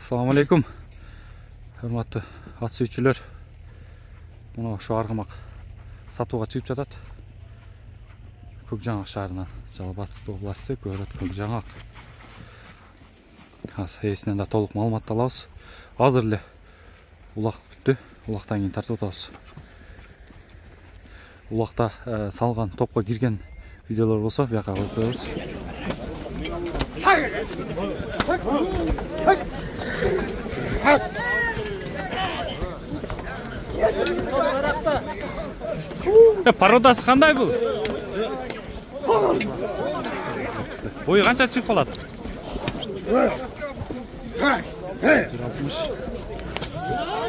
Assalamu alaikum. Hürmetli at sүйүүчүлөр. Мына ошо аргымак сатууга чыгып жатат. Көкжаңак шаарынан, Жалал Батыр областы, Көрөт Көкжаңак. Азыр эсинен да толук маалымат алабыз. Азыр эле улак бүттү. Улактан кийин тартып атабыз. Улакта салган топко кирген видеолор болсо бияка коюп коебуз. Пародасы кандай бул? Бою канча чыгып калат? 60.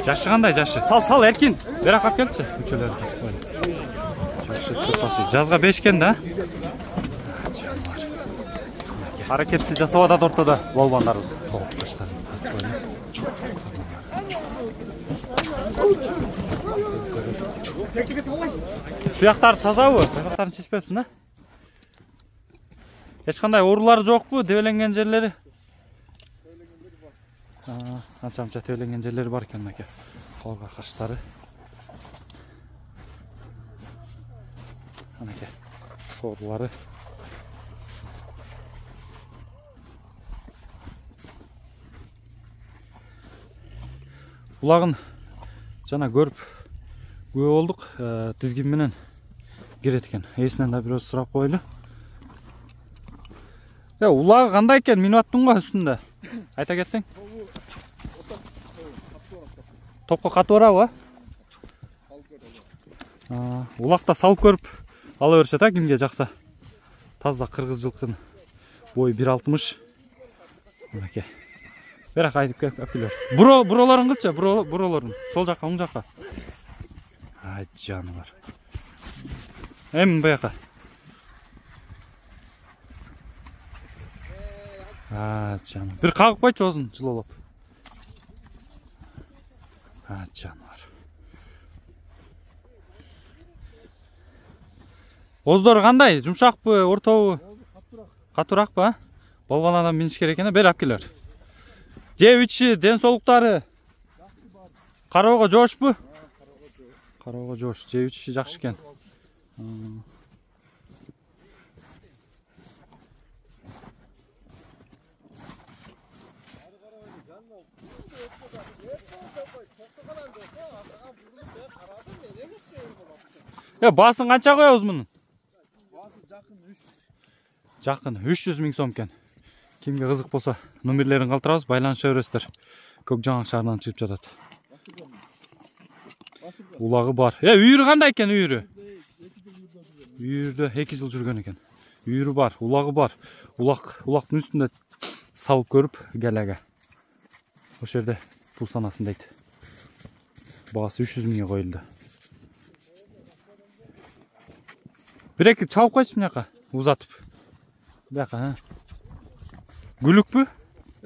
Жашы кандай жашы? Сал эркин. Бирок алып келчи күчөлөр. Жашы топасы жазга бешкен да. Харакетти жасап атат ортодо болбондарыбыз. Туяктар тазабы? Туяктарын чечпепсиң, а? Эч кандай оорулары жокпу? Дебеленген жерлери? Анча-мынча дебеленген жерлери бар экен мынакей. Колго каштары. Анакей. Соорулары. Улагын жана көрүп күбө болдук. Тизгин менен кирет экен. Эсинен да бирөөз сурап коелу. Улагы кандай экен? Мен аттым го үстүндө. Айта кетсең. Топко катып барабы? Улакта салып көрүп ала беришет, кимге жакса. Таза кыргыз жылкын. Бою 1.60. Мынакей. Бирок айтып келиптир. Буролорун кылчы, буролорун. Сол жакка, оң жакка. Ай, жаныбар. Эми буяка. Жаным. Бир кагып койчу озун жылолоп. Жаныбар. Оздор кандай? Жумшакпы, ортобу? Катуураакпы? Болгон адам миниш керек экен, бер алып келер. Жеп ичи, ден соолуктары. Кароого жошпу? Кароого жош, жеп ичи жакшы экен. Басын канча коебуз мунун? Басы жакын 300 000 сом экен. Кимге кызык болсо, номерлерин калтырабыз, байланыша бересиздер. Көкжаңак шаарынан чыгып жатат. Улагы бар. Үйүрү кандай экен, үйүрү? Үйүрдө 2 жыл жүргөн экен. Үйүрү бар, улагы бар. Улактын үстүндө салып көрүп, галага. Ошол жерде пул санасын дейт. Баасы 300 000 коюлду. Бир-эки чалып койчу мынакка, узатып. Бияка, Гүлүкпү?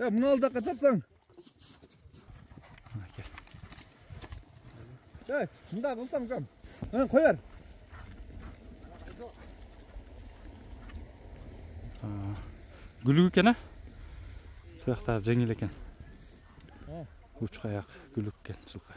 Мына ал жакка чапсаң. Мында кылсам кам. Кояр. Гүлүк экен, Туяктар жеңил экен. Уч каяк гүлүк экен жылкы.